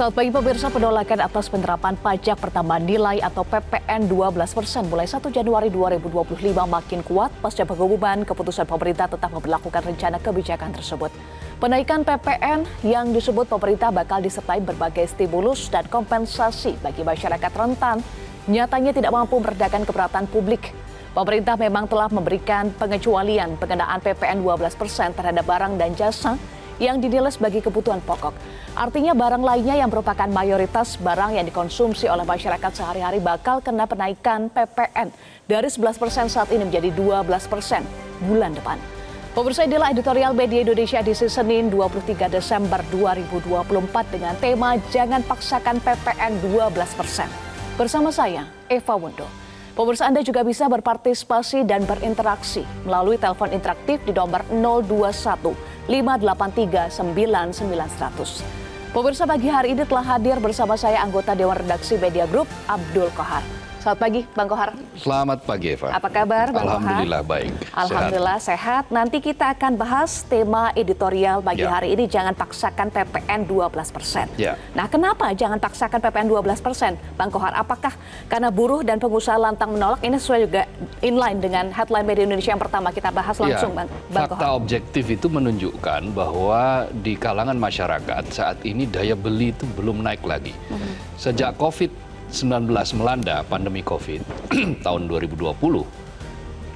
Selamat pagi pemirsa, penolakan atas penerapan pajak pertambahan nilai atau PPN 12% mulai 1 Januari 2025 makin kuat pasca pengumuman keputusan pemerintah tetap memperlakukan rencana kebijakan tersebut. Penaikan PPN yang disebut pemerintah bakal disertai berbagai stimulus dan kompensasi bagi masyarakat rentan nyatanya tidak mampu meredakan keberatan publik. Pemerintah memang telah memberikan pengecualian pengenaan PPN 12% terhadap barang dan jasa yang dinilai sebagai kebutuhan pokok. Artinya barang lainnya yang merupakan mayoritas barang yang dikonsumsi oleh masyarakat sehari-hari bakal kena penaikan PPN dari 11% saat ini menjadi 12% bulan depan. Pemirsa, inilah editorial Media Indonesia di Senin 23 Desember 2024 dengan tema Jangan Paksakan PPN 12%. Bersama saya, Eva Wundo. Pemirsa, Anda juga bisa berpartisipasi dan berinteraksi melalui telepon interaktif di nomor 021 583 9900. Pemirsa, pagi hari ini telah hadir bersama saya anggota Dewan Redaksi Media Group, Abdul Kohar. Selamat pagi, Bang Kohar. Selamat pagi, Eva. Apa kabar, Bang Kohar? Alhamdulillah baik. Alhamdulillah sehat. Nanti kita akan bahas tema editorial pagi hari ini, jangan paksakan PPN 12%. Nah, kenapa jangan paksakan PPN 12%? Bang Kohar, apakah karena buruh dan pengusaha lantang menolak? Ini sesuai juga inline dengan headline Media Indonesia yang pertama kita bahas langsung, Bang Kohar. Fakta objektif itu menunjukkan bahwa di kalangan masyarakat saat ini daya beli itu belum naik lagi. Sejak COVID-19 melanda, pandemi COVID tahun 2020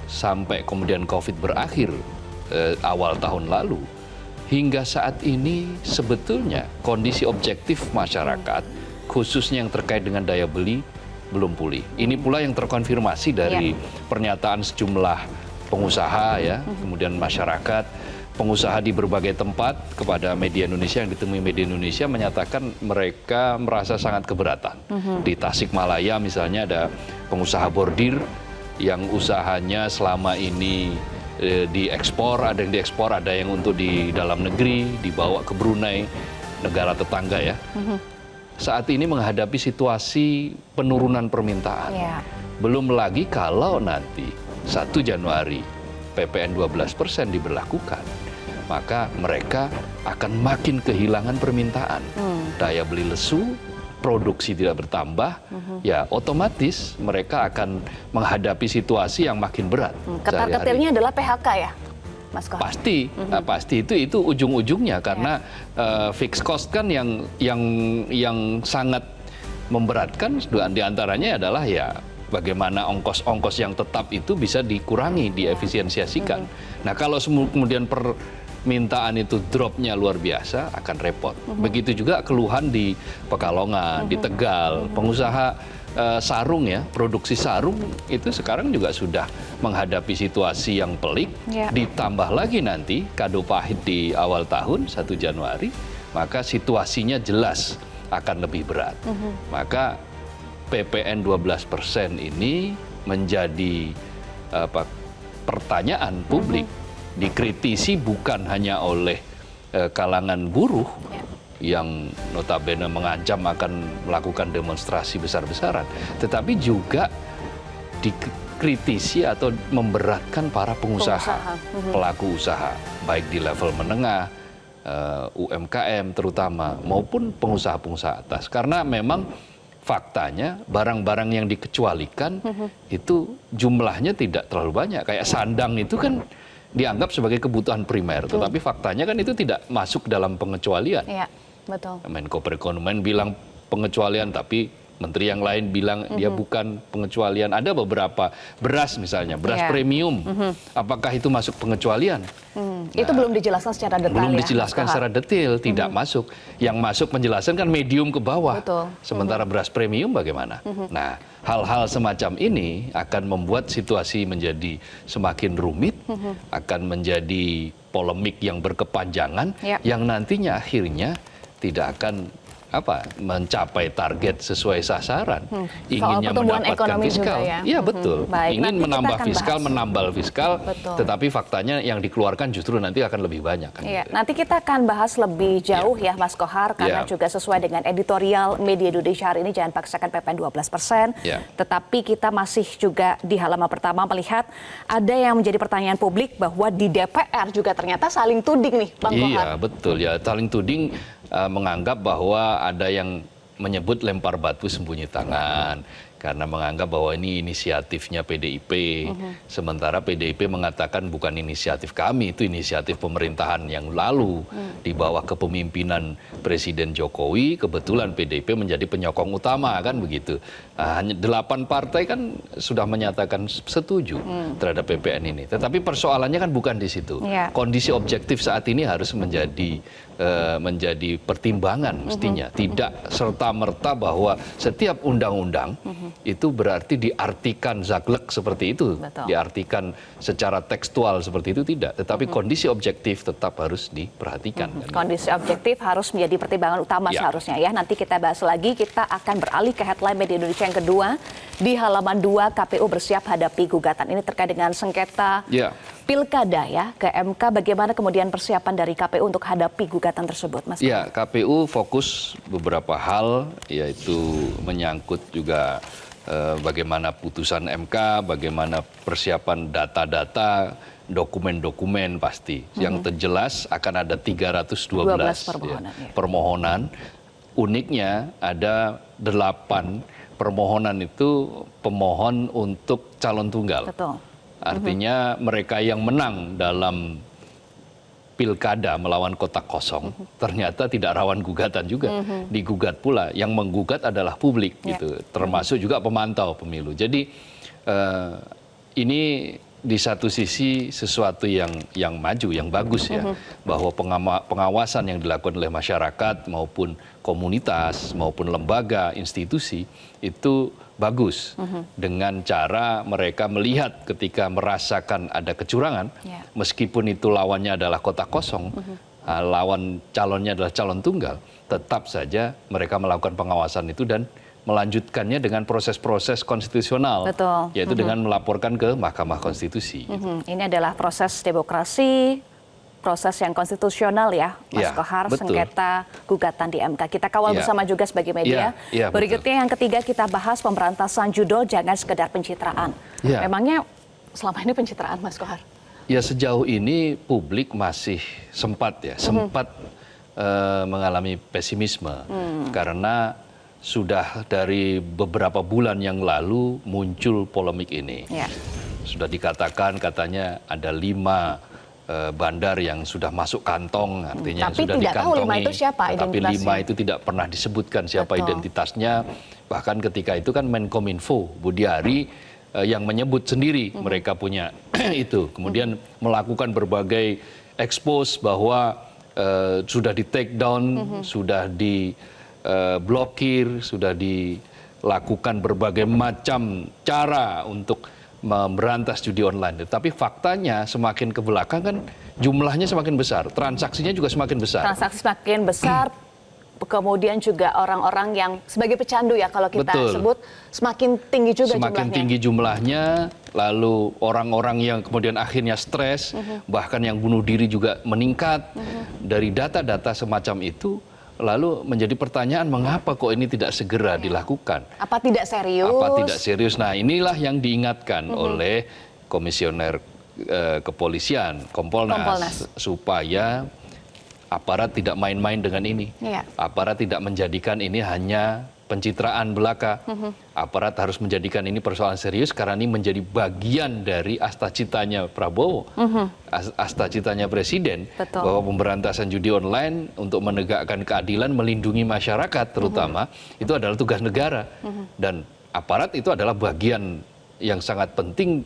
sampai kemudian COVID berakhir awal tahun lalu, hingga saat ini sebetulnya kondisi objektif masyarakat khususnya yang terkait dengan daya beli belum pulih. Ini pula yang terkonfirmasi dari pernyataan sejumlah pengusaha ya, kemudian masyarakat. Pengusaha di berbagai tempat kepada Media Indonesia, yang ditemui Media Indonesia menyatakan mereka merasa sangat keberatan. Di Tasikmalaya misalnya ada pengusaha bordir yang usahanya selama ini diekspor, ada yang diekspor, ada yang untuk di dalam negeri, dibawa ke Brunei, negara tetangga ya. Saat ini menghadapi situasi penurunan permintaan. Belum lagi kalau nanti 1 Januari PPN 12% diberlakukan, maka mereka akan makin kehilangan permintaan. Daya beli lesu, produksi tidak bertambah, ya otomatis mereka akan menghadapi situasi yang makin berat. Ketar-ketirnya adalah PHK ya, Mas Kohar? Pasti, pasti itu ujung-ujungnya karena fixed cost kan yang sangat memberatkan diantaranya adalah ya bagaimana ongkos-ongkos yang tetap itu bisa dikurangi, diefisiensiasikan. Nah, kalau kemudian permintaan itu dropnya luar biasa, akan repot. Begitu juga keluhan di Pekalongan, di Tegal, pengusaha sarung ya, produksi sarung itu sekarang juga sudah menghadapi situasi yang pelik. Ditambah lagi nanti kado pahit di awal tahun 1 Januari, maka situasinya jelas akan lebih berat. Maka PPN 12% ini menjadi pertanyaan publik, dikritisi bukan hanya oleh kalangan buruh yang notabene mengancam akan melakukan demonstrasi besar-besaran, tetapi juga dikritisi atau memberatkan para pengusaha, pelaku usaha, baik di level menengah, UMKM terutama, maupun pengusaha-pengusaha atas. Karena memang faktanya barang-barang yang dikecualikan itu jumlahnya tidak terlalu banyak. Kayak sandang itu kan dianggap sebagai kebutuhan primer, tetapi faktanya kan itu tidak masuk dalam pengecualian. Iya, betul. Menko Perekonomian bilang pengecualian, tapi menteri yang lain bilang dia bukan pengecualian. Ada beberapa beras misalnya, beras premium, apakah itu masuk pengecualian? Itu belum dijelaskan secara detail. Belum dijelaskan secara detail, tidak masuk. Yang masuk penjelasan kan medium ke bawah. Sementara beras premium bagaimana? Nah, hal-hal semacam ini akan membuat situasi menjadi semakin rumit, akan menjadi polemik yang berkepanjangan, yang nantinya akhirnya tidak akan mencapai target sesuai sasaran. Inginnya mendapatkan fiskal. Iya, betul. Ingin menambah fiskal, menambal fiskal, tetapi faktanya yang dikeluarkan justru nanti akan lebih banyak. Nanti kita akan bahas lebih jauh ya, Mas Kohar, karena juga sesuai dengan editorial Media Indonesia hari ini, jangan paksakan PPN 12%. Tetapi kita masih juga di halaman pertama melihat ada yang menjadi pertanyaan publik bahwa di DPR juga ternyata saling tuding nih, Bang Kohar. Iya, betul ya, saling tuding menganggap bahwa ada yang menyebut lempar batu sembunyi tangan karena menganggap bahwa ini inisiatifnya PDIP, sementara PDIP mengatakan bukan inisiatif kami, itu inisiatif pemerintahan yang lalu di bawah kepemimpinan Presiden Jokowi. Kebetulan PDIP menjadi penyokong utama, kan begitu. Hanya 8 partai kan sudah menyatakan setuju terhadap PPN ini. Tetapi persoalannya kan bukan di situ. Kondisi objektif saat ini harus menjadi pertimbangan mestinya. Tidak serta-merta bahwa setiap undang-undang itu berarti diartikan zaklek seperti itu. Betul. Diartikan secara tekstual seperti itu tidak. Tetapi kondisi objektif tetap harus diperhatikan. Kondisi objektif harus menjadi pertimbangan utama seharusnya ya. Nanti kita bahas lagi, kita akan beralih ke headline media Indonesia yang kedua. Di halaman 2, KPU bersiap hadapi gugatan. Ini terkait dengan sengketa pilkada ya ke MK. Bagaimana kemudian persiapan dari KPU untuk hadapi gugatan tersebut, Mas? Ya, KPU fokus beberapa hal, yaitu menyangkut juga bagaimana putusan MK, bagaimana persiapan data-data, dokumen-dokumen pasti. Yang terjelas akan ada 312 permohonan. Uniknya ada 8 permohonan itu pemohon untuk calon tunggal. Betul. Artinya mereka yang menang dalam pilkada melawan kotak kosong ternyata tidak rawan gugatan juga, digugat pula. Yang menggugat adalah publik gitu, termasuk juga pemantau pemilu. Jadi ini di satu sisi sesuatu yang maju, yang bagus ya, bahwa pengawasan yang dilakukan oleh masyarakat maupun komunitas maupun lembaga institusi itu bagus dengan cara mereka melihat ketika merasakan ada kecurangan, meskipun itu lawannya adalah kotak kosong, lawan calonnya adalah calon tunggal, tetap saja mereka melakukan pengawasan itu dan melanjutkannya dengan proses-proses konstitusional, yaitu dengan melaporkan ke Mahkamah Konstitusi. Ini adalah proses demokrasi, proses yang konstitusional ya, Mas Kohar, sengketa gugatan di MK. Kita kawal bersama juga sebagai media. Berikutnya yang ketiga kita bahas pemberantasan judul jangan sekedar pencitraan. Memangnya selama ini pencitraan, Mas Kohar? Ya, sejauh ini publik masih sempat mengalami pesimisme karena sudah dari beberapa bulan yang lalu muncul polemik ini. Sudah dikatakan katanya ada 5 bandar yang sudah masuk kantong, artinya tapi sudah tidak tahu 5 itu siapa tapi 5 itu tidak pernah disebutkan siapa identitasnya. Bahkan ketika itu kan Menkominfo Budi Ari yang menyebut sendiri mereka punya itu. Kemudian melakukan berbagai expose bahwa sudah di take down, sudah di blokir, sudah dilakukan berbagai macam cara untuk memberantas judi online. Tapi faktanya semakin ke belakang kan jumlahnya semakin besar, transaksinya juga semakin besar. Transaksi semakin besar, kemudian juga orang-orang yang sebagai pecandu ya kalau kita sebut semakin tinggi juga jumlahnya. Semakin tinggi jumlahnya, lalu orang-orang yang kemudian akhirnya stres, bahkan yang bunuh diri juga meningkat. Dari data-data semacam itu, lalu menjadi pertanyaan mengapa kok ini tidak segera dilakukan? Apa tidak serius? Apa tidak serius? Nah, inilah yang diingatkan oleh Komisioner Kepolisian, Kompolnas, supaya aparat tidak main-main dengan ini. Aparat tidak menjadikan ini hanya pencitraan belaka. Aparat harus menjadikan ini persoalan serius karena ini menjadi bagian dari asta-citanya Prabowo, asta-citanya Presiden, bahwa pemberantasan judi online untuk menegakkan keadilan, melindungi masyarakat terutama, itu adalah tugas negara. Dan aparat itu adalah bagian yang sangat penting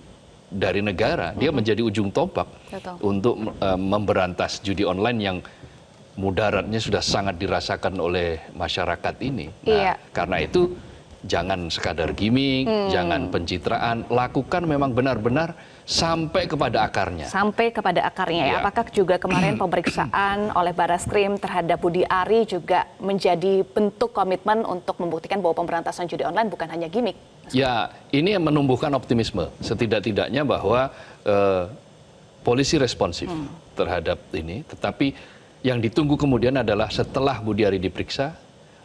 dari negara. Dia menjadi ujung tombak untuk memberantas judi online yang mudaratnya sudah sangat dirasakan oleh masyarakat ini. Nah, karena itu jangan sekadar gimmick, jangan pencitraan, lakukan memang benar-benar sampai kepada akarnya. Sampai kepada akarnya ya. Apakah juga kemarin pemeriksaan oleh Barreskrim terhadap Budi Ari juga menjadi bentuk komitmen untuk membuktikan bahwa pemberantasan judi online bukan hanya gimmick? Ya, ini yang menumbuhkan optimisme. Setidak-tidaknya bahwa polisi responsif terhadap ini, tetapi yang ditunggu kemudian adalah setelah Budi Ari diperiksa,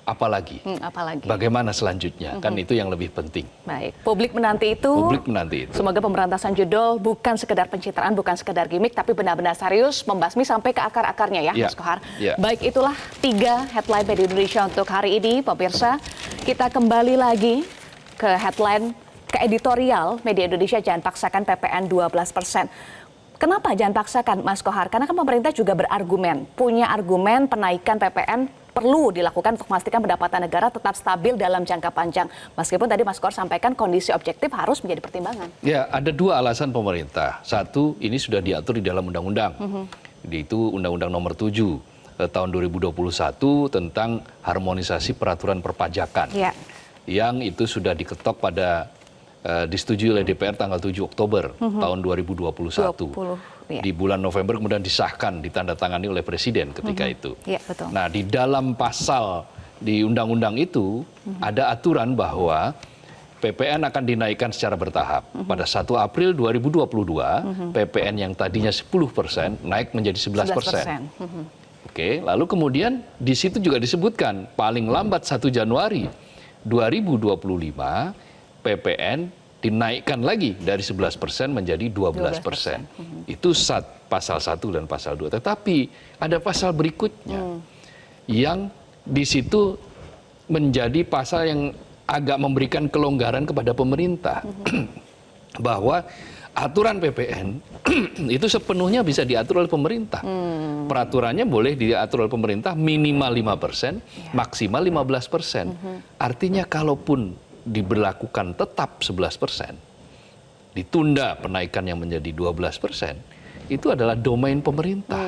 apalagi? Apalagi. Bagaimana selanjutnya? Kan itu yang lebih penting. Baik, publik menanti itu. Publik menanti itu. Semoga pemberantasan judol bukan sekedar pencitraan, bukan sekedar gimmick, tapi benar-benar serius membasmi sampai ke akar-akarnya ya, Mas Kohar. Baik, itulah 3 headline media Indonesia untuk hari ini, pemirsa. Kita kembali lagi ke headline, ke editorial media Indonesia, jangan paksakan PPN 12%. Kenapa jangan paksakan, Mas Kohar? Karena kan pemerintah juga berargumen, punya argumen penaikan PPN perlu dilakukan untuk memastikan pendapatan negara tetap stabil dalam jangka panjang. Meskipun tadi Mas Kohar sampaikan kondisi objektif harus menjadi pertimbangan. Ya, ada 2 alasan pemerintah. Satu, ini sudah diatur di dalam undang-undang. Itu Undang-Undang Nomor 7 tahun 2021 tentang harmonisasi peraturan perpajakan. Yang itu sudah diketok pada disetujui oleh DPR tanggal 7 Oktober tahun 2021. Di bulan November kemudian disahkan, ditandatangani oleh Presiden ketika itu. Betul. Nah, di dalam pasal di undang-undang itu ada aturan bahwa PPN akan dinaikkan secara bertahap. Pada 1 April 2022, PPN yang tadinya 10% naik menjadi 11%. Oke, lalu kemudian di situ juga disebutkan paling lambat 1 Januari 2025 PPN dinaikkan lagi dari 11% menjadi 12%. Itu pasal 1 dan pasal 2. Tetapi ada pasal berikutnya yang di situ menjadi pasal yang agak memberikan kelonggaran kepada pemerintah. Bahwa aturan PPN itu sepenuhnya bisa diatur oleh pemerintah. Peraturannya boleh diatur oleh pemerintah minimal 5%, maksimal 15%. Artinya kalaupun diberlakukan tetap 11%, ditunda penaikan yang menjadi 12%, itu adalah domain pemerintah.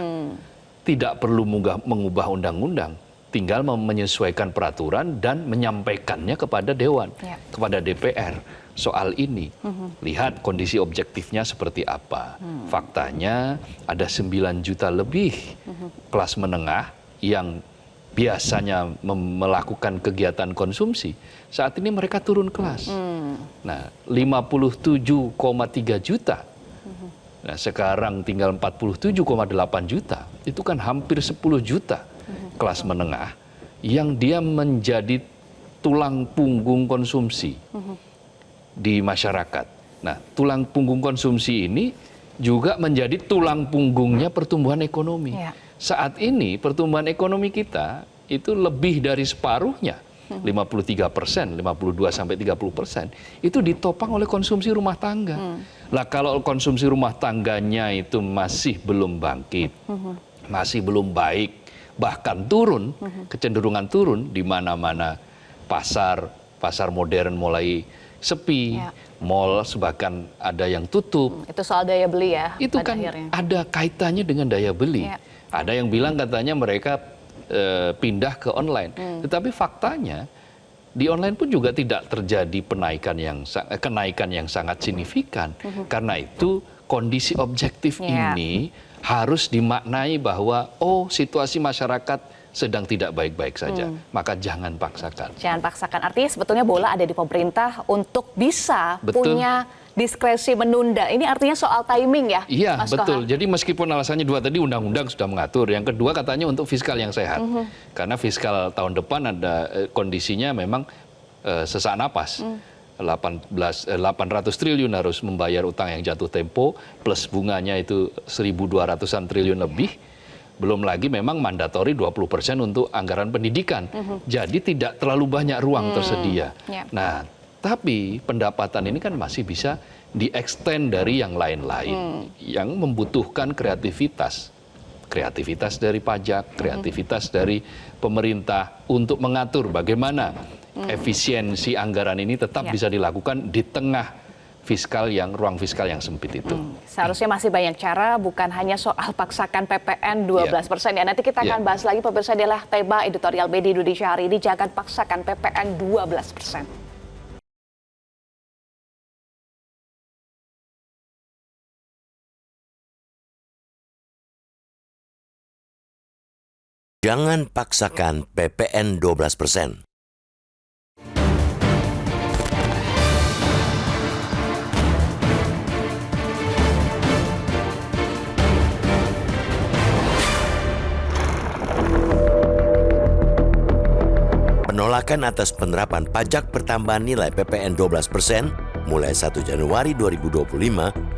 Tidak perlu mengubah undang-undang, tinggal menyesuaikan peraturan dan menyampaikannya kepada Dewan, kepada DPR soal ini. Lihat kondisi objektifnya seperti apa. Faktanya ada 9 juta lebih kelas menengah yang biasanya melakukan kegiatan konsumsi, saat ini mereka turun kelas. Nah, 57,3 juta. Nah, sekarang tinggal 47,8 juta. Itu kan hampir 10 juta kelas menengah yang dia menjadi tulang punggung konsumsi di masyarakat. Nah, tulang punggung konsumsi ini juga menjadi tulang punggungnya pertumbuhan ekonomi. Saat ini pertumbuhan ekonomi kita itu lebih dari separuhnya, 53%, 52-30%, itu ditopang oleh konsumsi rumah tangga. Lah kalau konsumsi rumah tangganya itu masih belum bangkit, masih belum baik, bahkan turun, kecenderungan turun di mana-mana pasar modern mulai sepi, mall bahkan ada yang tutup. Itu soal daya beli ya. Itu kan ada kaitannya dengan daya beli. Ada yang bilang katanya mereka pindah ke online. Tetapi faktanya di online pun juga tidak terjadi kenaikan yang sangat signifikan. Karena itu kondisi objektif ini harus dimaknai bahwa situasi masyarakat sedang tidak baik-baik saja. Maka jangan paksakan. Jangan paksakan. Artinya sebetulnya bola ada di pemerintah untuk bisa punya diskresi menunda. Ini artinya soal timing ya, Iya, Mas betul. Kohar? Jadi meskipun alasannya 2 tadi undang-undang sudah mengatur. Yang kedua katanya untuk fiskal yang sehat. Karena fiskal tahun depan ada kondisinya memang sesak napas. 800 triliun harus membayar utang yang jatuh tempo, plus bunganya itu 1.200-an triliun lebih. Belum lagi memang mandatori 20% untuk anggaran pendidikan. Jadi tidak terlalu banyak ruang tersedia. Nah, tapi pendapatan ini kan masih bisa di-extend dari yang lain-lain yang membutuhkan kreativitas. Kreativitas dari pajak, kreativitas dari pemerintah untuk mengatur bagaimana efisiensi anggaran ini tetap bisa dilakukan di tengah ruang fiskal yang sempit itu. Seharusnya masih banyak cara, bukan hanya soal paksakan PPN 12%. Ya, nanti kita akan bahas lagi, pemirsa, adalah tema editorial media Indonesia hari ini, jangan paksakan PPN 12%. Jangan paksakan PPN 12%. Desakan atas penerapan pajak pertambahan nilai PPN 12% mulai 1 Januari 2025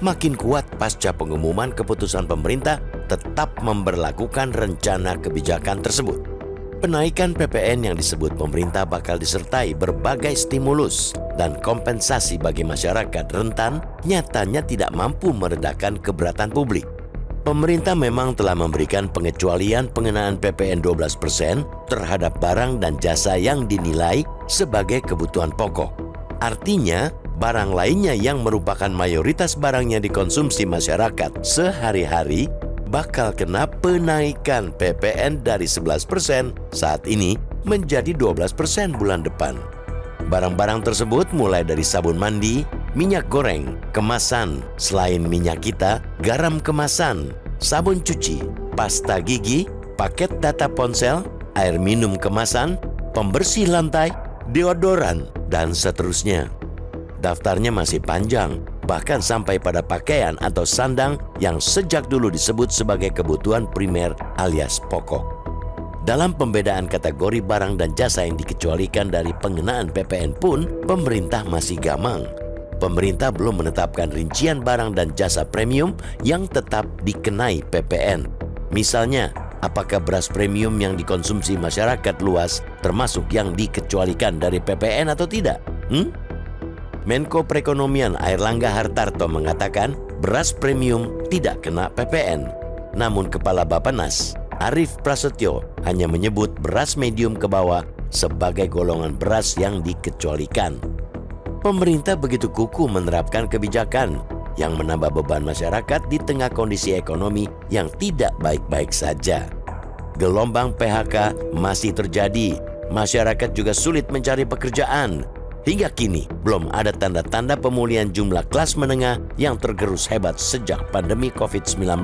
makin kuat pasca pengumuman keputusan pemerintah tetap memberlakukan rencana kebijakan tersebut. Penaikan PPN yang disebut pemerintah bakal disertai berbagai stimulus dan kompensasi bagi masyarakat rentan nyatanya tidak mampu meredakan keberatan publik. Pemerintah memang telah memberikan pengecualian pengenaan PPN 12% terhadap barang dan jasa yang dinilai sebagai kebutuhan pokok. Artinya, barang lainnya yang merupakan mayoritas barang yang dikonsumsi masyarakat sehari-hari bakal kena penaikan PPN dari 11% saat ini menjadi 12% bulan depan. Barang-barang tersebut mulai dari sabun mandi, minyak goreng, kemasan, selain minyak kita, garam kemasan, sabun cuci, pasta gigi, paket data ponsel, air minum kemasan, pembersih lantai, deodoran, dan seterusnya. Daftarnya masih panjang, bahkan sampai pada pakaian atau sandang yang sejak dulu disebut sebagai kebutuhan primer alias pokok. Dalam pembedaan kategori barang dan jasa yang dikecualikan dari pengenaan PPN pun, pemerintah masih gamang. Pemerintah belum menetapkan rincian barang dan jasa premium yang tetap dikenai PPN. Misalnya, apakah beras premium yang dikonsumsi masyarakat luas termasuk yang dikecualikan dari PPN atau tidak? Menko Perekonomian Airlangga Hartarto mengatakan beras premium tidak kena PPN. Namun Kepala Bappenas, Arief Prasetyo, hanya menyebut beras medium ke bawah sebagai golongan beras yang dikecualikan. Pemerintah begitu kukuh menerapkan kebijakan yang menambah beban masyarakat di tengah kondisi ekonomi yang tidak baik-baik saja. Gelombang PHK masih terjadi, masyarakat juga sulit mencari pekerjaan. Hingga kini belum ada tanda-tanda pemulihan jumlah kelas menengah yang tergerus hebat sejak pandemi COVID-19.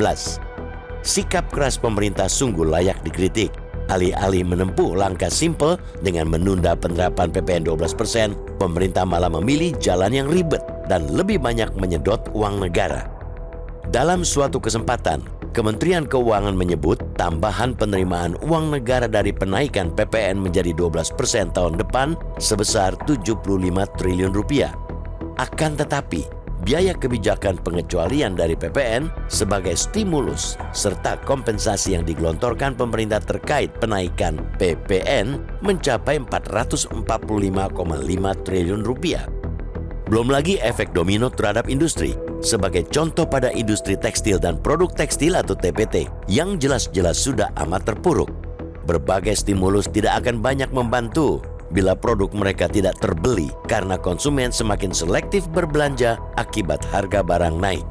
Sikap keras pemerintah sungguh layak dikritik. Alih-alih menempuh langkah simpel dengan menunda penerapan PPN 12%, pemerintah malah memilih jalan yang ribet dan lebih banyak menyedot uang negara. Dalam suatu kesempatan, Kementerian Keuangan menyebut tambahan penerimaan uang negara dari penaikan PPN menjadi 12% tahun depan sebesar 75 triliun rupiah. Akan tetapi, biaya kebijakan pengecualian dari PPN sebagai stimulus serta kompensasi yang digelontorkan pemerintah terkait penaikan PPN mencapai 445,5 triliun rupiah. Belum lagi efek domino terhadap industri. Sebagai contoh pada industri tekstil dan produk tekstil atau TPT yang jelas-jelas sudah amat terpuruk. Berbagai stimulus tidak akan banyak membantu bila produk mereka tidak terbeli karena konsumen semakin selektif berbelanja akibat harga barang naik.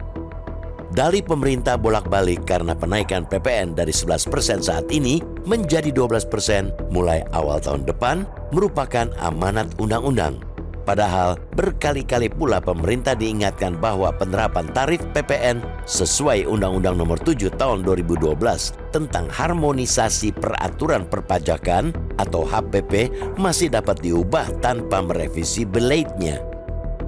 Dalih pemerintah bolak-balik karena penaikan PPN dari 11% saat ini menjadi 12% mulai awal tahun depan merupakan amanat undang-undang. Padahal berkali-kali pula pemerintah diingatkan bahwa penerapan tarif PPN sesuai Undang-Undang Nomor 7 Tahun 2012 tentang harmonisasi peraturan perpajakan atau HPP masih dapat diubah tanpa merevisi belaidnya.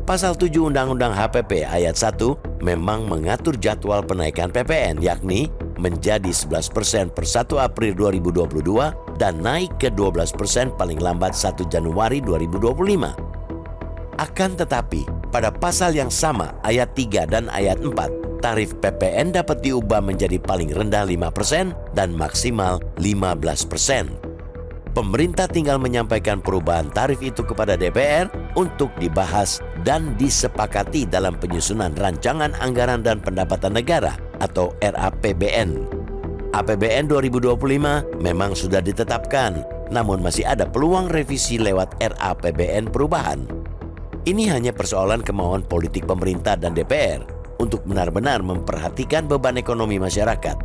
Pasal 7 Undang-Undang HPP ayat 1 memang mengatur jadwal penaikan PPN yakni menjadi 11% per 1 April 2022 dan naik ke 12% paling lambat 1 Januari 2025. Akan tetapi, pada pasal yang sama, ayat 3 dan ayat 4, tarif PPN dapat diubah menjadi paling rendah 5% dan maksimal 15%. Pemerintah tinggal menyampaikan perubahan tarif itu kepada DPR untuk dibahas dan disepakati dalam penyusunan Rancangan Anggaran dan Pendapatan Negara atau RAPBN. APBN 2025 memang sudah ditetapkan, namun masih ada peluang revisi lewat RAPBN perubahan. Ini hanya persoalan kemauan politik pemerintah dan DPR untuk benar-benar memperhatikan beban ekonomi masyarakat.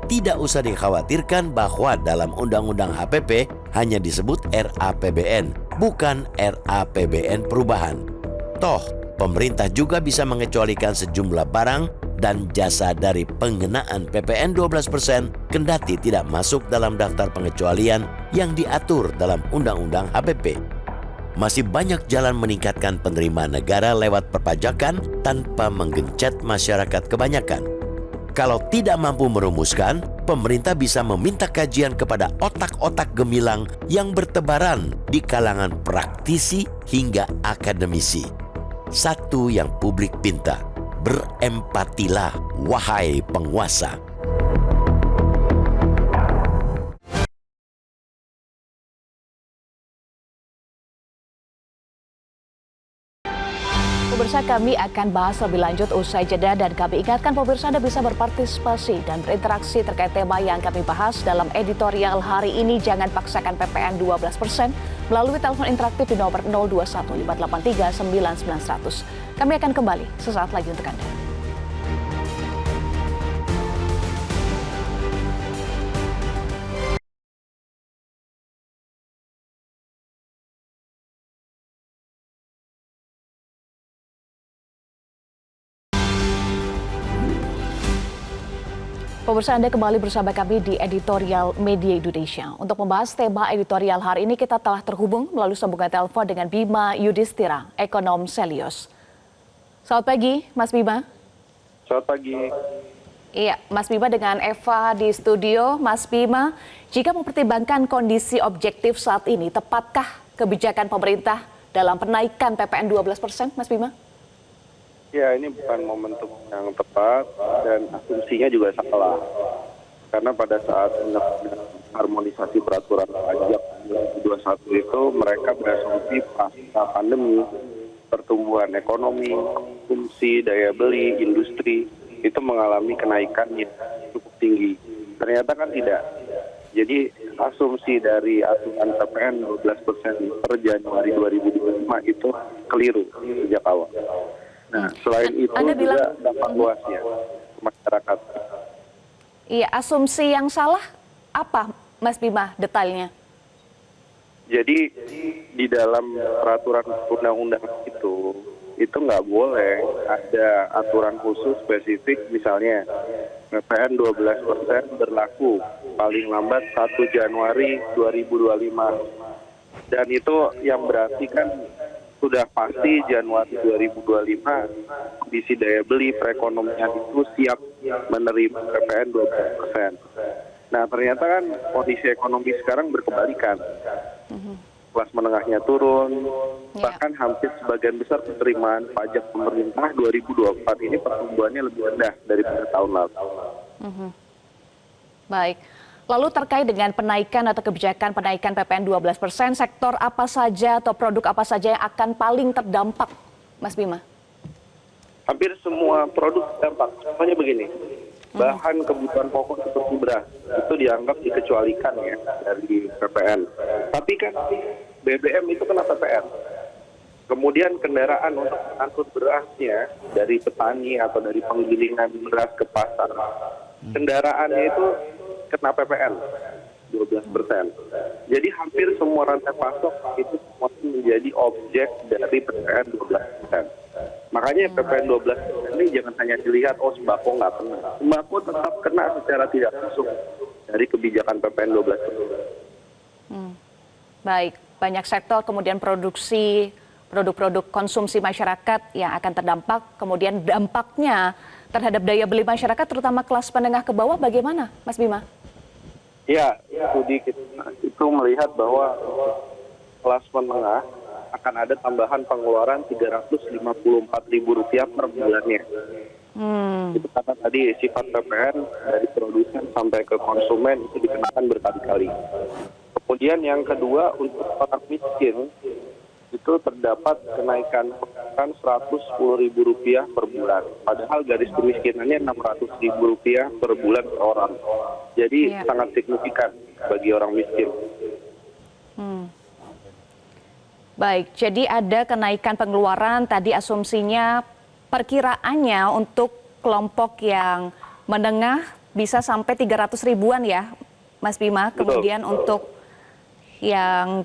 Tidak usah dikhawatirkan bahwa dalam Undang-Undang HPP hanya disebut RAPBN, bukan RAPBN perubahan. Toh, pemerintah juga bisa mengecualikan sejumlah barang dan jasa dari pengenaan PPN 12% kendati tidak masuk dalam daftar pengecualian yang diatur dalam Undang-Undang HPP. Masih banyak jalan meningkatkan penerimaan negara lewat perpajakan tanpa menggencet masyarakat kebanyakan. Kalau tidak mampu merumuskan, pemerintah bisa meminta kajian kepada otak-otak gemilang yang bertebaran di kalangan praktisi hingga akademisi. Satu yang publik pinta, berempatilah wahai penguasa. Pemirsa, kami akan bahas lebih lanjut usai jeda dan kami ingatkan pemirsa Anda bisa berpartisipasi dan berinteraksi terkait tema yang kami bahas dalam editorial hari ini. Jangan paksakan PPN 12% melalui telepon interaktif di nomor 0215839900. Kami akan kembali sesaat lagi untuk Anda. Pemirsa, Anda kembali bersama kami di Editorial Media Indonesia. Untuk membahas tema editorial hari ini, kita telah terhubung melalui sambungan telepon dengan Bima Yudhistira, ekonom Selios. Selamat pagi, Mas Bima. Selamat pagi. Iya, Mas Bima dengan Eva di studio. Mas Bima, jika mempertimbangkan kondisi objektif saat ini, tepatkah kebijakan pemerintah dalam penaikan PPN 12%, Mas Bima? Ya, ini bukan momentum yang tepat dan asumsinya juga salah. Karena pada saat harmonisasi peraturan pajak 2021 itu mereka berasumsi pasca pandemi, pertumbuhan ekonomi, konsumsi, daya beli, industri itu mengalami kenaikan yang cukup tinggi. Ternyata kan tidak. Jadi asumsi dari aturan PPN 12% per Januari 2025 itu keliru sejak awal. Nah, selain itu Anda juga bilang, dampak luasnya masyarakat. Iya, asumsi yang salah apa, Mas Bima, detailnya? Jadi di dalam peraturan undang-undang itu nggak boleh ada aturan khusus spesifik, misalnya PPN 12% berlaku paling lambat 1 Januari 2025. Dan itu yang berarti kan sudah pasti Januari 2025 kondisi daya beli perekonomian itu siap menerima PPN 12%. Nah, ternyata kan kondisi ekonomi sekarang berkebalikan. Kelas menengahnya turun, bahkan hampir sebagian besar penerimaan pajak pemerintah 2024 ini pertumbuhannya lebih rendah daripada tahun lalu. Baik. Lalu terkait dengan penaikan atau kebijakan penaikan PPN 12%, sektor apa saja atau produk apa saja yang akan paling terdampak, Mas Bima? Hampir semua produk terdampak. Contohnya begini, bahan kebutuhan pokok seperti beras itu dianggap dikecualikan ya dari PPN. Tapi kan BBM itu kena PPN. Kemudian kendaraan untuk mengangkut berasnya dari petani atau dari penggilingan beras ke pasar, kendaraannya itu kena PPN 12%. Jadi hampir semua rantai pasok itu semua menjadi objek dari PPN 12%. Makanya PPN 12% ini jangan hanya dilihat, oh sembako nggak kena. Sembako tetap kena secara tidak langsung dari kebijakan PPN 12%. Baik, banyak sektor kemudian produksi produk-produk konsumsi masyarakat yang akan terdampak, kemudian dampaknya terhadap daya beli masyarakat terutama kelas menengah ke bawah bagaimana, Mas Bima? Ya, studi kita itu melihat bahwa kelas menengah akan ada tambahan pengeluaran Rp354.000 per bulannya. Itu karena tadi sifat PPN dari produsen sampai ke konsumen itu dikenakan berkali-kali. Kemudian yang kedua, untuk orang miskin itu terdapat kenaikan pengeluaran Rp110.000 per bulan. Padahal garis kemiskinannya Rp600.000 per bulan per orang. Jadi sangat signifikan bagi orang miskin. Baik, jadi ada kenaikan pengeluaran, tadi asumsinya perkiraannya untuk kelompok yang menengah bisa sampai 300 ribuan ya, Mas Bima. Kemudian untuk yang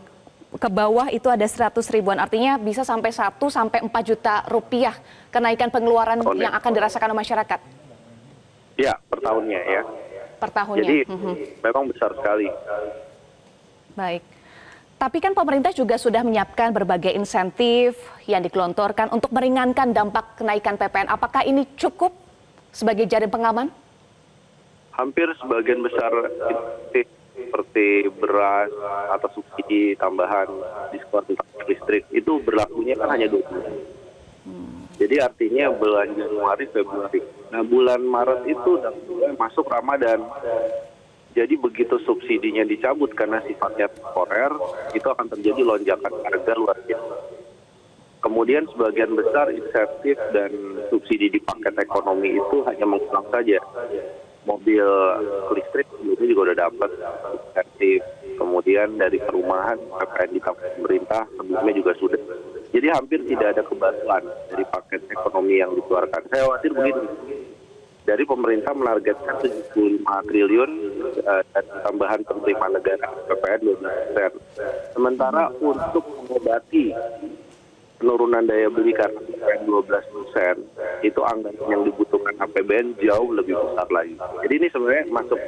ke bawah itu ada 100 ribuan, artinya bisa sampai 1 sampai 4 juta rupiah kenaikan pengeluaran yang akan dirasakan oleh masyarakat. Ya, per tahunnya ya. Per tahunnya. Jadi memang besar sekali. Baik. Tapi kan pemerintah juga sudah menyiapkan berbagai insentif yang digelontorkan untuk meringankan dampak kenaikan PPN. Apakah ini cukup sebagai jaring pengaman? hampir sebagian besar seperti beras atau subsidi tambahan diskon listrik itu berlakunya kan hanya 2 bulan. Jadi artinya bulan Januari, Februari. Nah bulan Maret itu udah mulai masuk Ramadan. Jadi begitu subsidinya dicabut karena sifatnya temporer, itu akan terjadi lonjakan harga luar biasa. Kemudian sebagian besar insentif dan subsidi di paket ekonomi itu hanya mengulang saja. Mobil listrik sebelumnya juga udah dapat insentif. Kemudian dari perumahan, PPN di pemerintah sebelumnya juga sudah. Jadi hampir tidak ada kebantuan dari paket ekonomi yang dikeluarkan. Saya khawatir begini. Dari pemerintah menargetkan 75 triliun dan tambahan penerimaan negara PPN 12%. Sementara untuk mengobati penurunan daya beli karena PPN 12%, itu anggaran yang dibutuhkan APBN jauh lebih besar lagi. Jadi ini sebenarnya masuk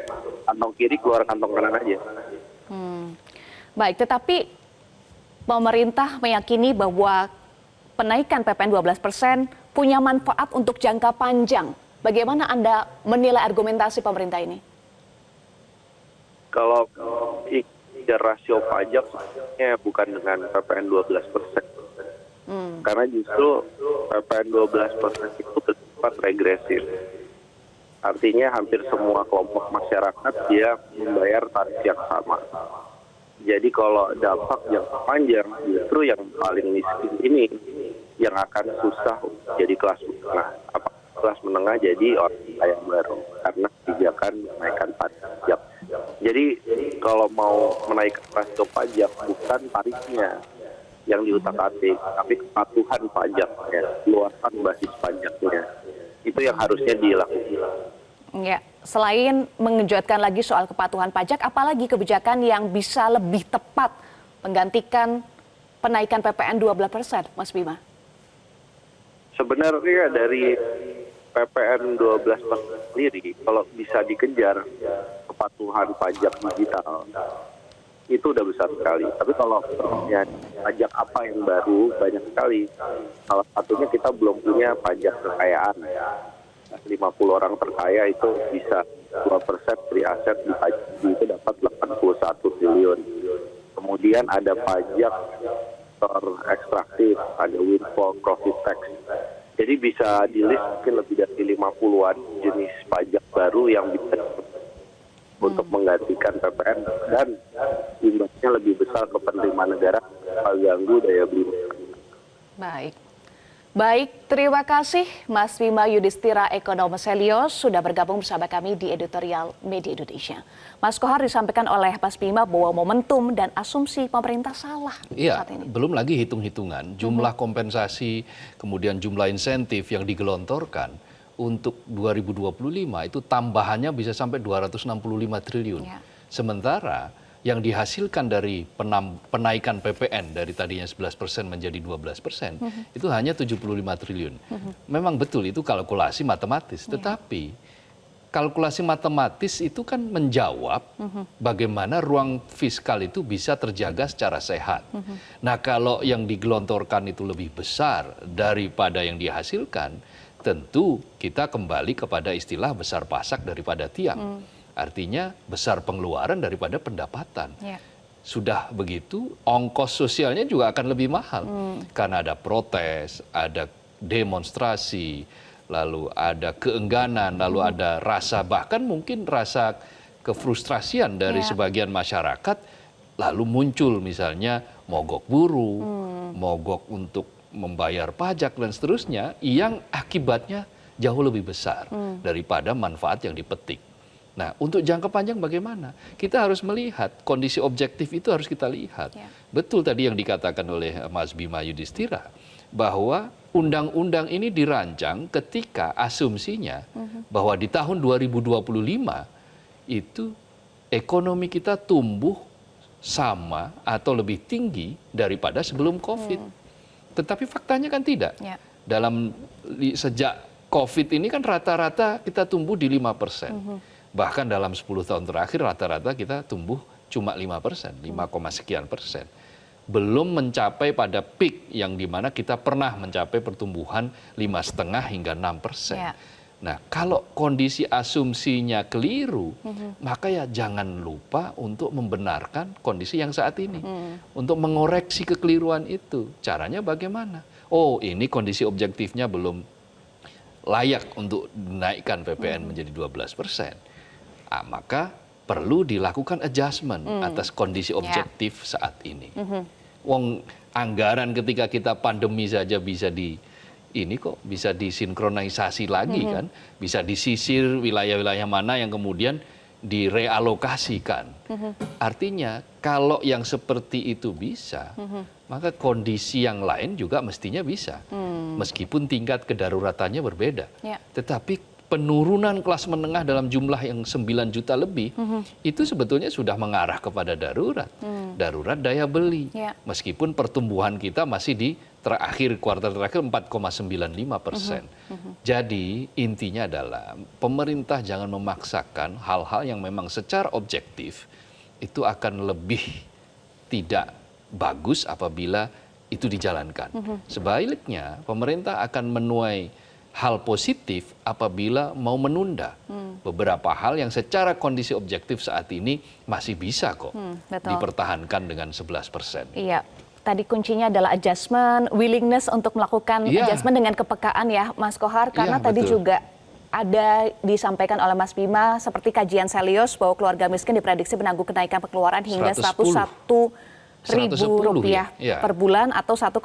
kantong kiri, keluar kantong kanan aja. Baik, tetapi pemerintah meyakini bahwa kenaikan PPN 12% punya manfaat untuk jangka panjang. Bagaimana Anda menilai argumentasi pemerintah ini? Kalau rasio pajak sebenarnya bukan dengan PPN 12%. Karena justru PPN 12% itu bersifat regresif. Artinya hampir semua kelompok masyarakat dia membayar tarif yang sama. Jadi kalau dampak jangka panjang justru yang paling miskin ini yang akan susah jadi kelas menengah. Kelas menengah jadi orang kaya baru karena kebijakan menaikkan pajak. Jadi kalau mau menaikkan rasio pajak bukan tarifnya yang diutak-atik, tapi kepatuhan pajaknya, luasan basis pajaknya. Itu yang harusnya dilakukan. Ya, selain mengejutkan lagi soal kepatuhan pajak, apalagi kebijakan yang bisa lebih tepat menggantikan penaikan PPN 12%, Mas Bima? Sebenarnya dari PPN 12% sendiri, kalau bisa dikejar kepatuhan pajak digital, itu udah besar sekali. Tapi kalau ya, pajak apa yang baru, banyak sekali. Salah satunya kita belum punya pajak kekayaan. 50 orang terkaya itu bisa 2% dari aset dipajak, itu dapat 81 triliun. Kemudian ada pajak ekstraktif, ada windfall profit tax. Jadi bisa di-list mungkin lebih dari 50-an jenis pajak baru yang bisa untuk menggantikan PPN dan imbasnya lebih besar ke penerimaan negara, mengganggu daya beli. Baik, terima kasih Mas Bima Yudhistira Ekonom Selios sudah bergabung bersama kami di Editorial Media Indonesia. Mas Kohar, disampaikan oleh Mas Bima bahwa momentum dan asumsi pemerintah salah saat ini. Belum lagi hitung-hitungan jumlah kompensasi, kemudian jumlah insentif yang digelontorkan untuk 2025 itu tambahannya bisa sampai 265 triliun. Ya. Sementara yang dihasilkan dari penaikan PPN dari tadinya 11% menjadi 12%, itu hanya 75 triliun. Memang betul itu kalkulasi matematis, tetapi kalkulasi matematis itu kan menjawab bagaimana ruang fiskal itu bisa terjaga secara sehat. Nah, kalau yang digelontorkan itu lebih besar daripada yang dihasilkan, tentu kita kembali kepada istilah besar pasak daripada tiang. Artinya besar pengeluaran daripada pendapatan. Ya. Sudah begitu, ongkos sosialnya juga akan lebih mahal. Karena ada protes, ada demonstrasi, lalu ada keengganan, lalu ada rasa, bahkan mungkin rasa kefrustrasian dari sebagian masyarakat, lalu muncul misalnya mogok buruh, mogok untuk membayar pajak dan seterusnya, yang akibatnya jauh lebih besar daripada manfaat yang dipetik. Nah, untuk jangka panjang bagaimana? Kita harus melihat, kondisi objektif itu harus kita lihat. Ya. Betul tadi yang dikatakan oleh Mas Bima Yudhistira, bahwa undang-undang ini dirancang ketika asumsinya bahwa di tahun 2025 itu ekonomi kita tumbuh sama atau lebih tinggi daripada sebelum COVID. Tetapi faktanya kan tidak. Ya. Sejak COVID ini kan rata-rata kita tumbuh di 5%. Bahkan dalam 10 tahun terakhir rata-rata kita tumbuh cuma 5%, 5, sekian persen. Belum mencapai pada peak yang dimana kita pernah mencapai pertumbuhan 5,5 hingga 6%. Ya. Nah, kalau kondisi asumsinya keliru, maka ya jangan lupa untuk membenarkan kondisi yang saat ini. Untuk mengoreksi kekeliruan itu. Caranya bagaimana? Oh, ini kondisi objektifnya belum layak untuk dinaikkan PPN menjadi 12%. Maka perlu dilakukan adjustment atas kondisi objektif saat ini. Wong anggaran ketika kita pandemi saja bisa bisa disinkronisasi lagi kan, bisa disisir wilayah-wilayah mana yang kemudian direalokasikan. Artinya kalau yang seperti itu bisa, maka kondisi yang lain juga mestinya bisa. Meskipun tingkat kedaruratannya berbeda. Tetapi penurunan kelas menengah dalam jumlah yang 9 juta lebih, itu sebetulnya sudah mengarah kepada darurat. Darurat daya beli. Meskipun pertumbuhan kita masih di kuartal terakhir 4,95%. Jadi intinya adalah pemerintah jangan memaksakan hal-hal yang memang secara objektif itu akan lebih tidak bagus apabila itu dijalankan. Sebaliknya pemerintah akan menuai hal positif apabila mau menunda beberapa hal yang secara kondisi objektif saat ini masih bisa kok dipertahankan dengan 11%. Iya, tadi kuncinya adalah adjustment, willingness untuk melakukan adjustment dengan kepekaan ya Mas Kohar, karena tadi juga ada disampaikan oleh Mas Bima seperti kajian Selios bahwa keluarga miskin diprediksi menanggung kenaikan pengeluaran hingga 101.000 rupiah per bulan atau 1,2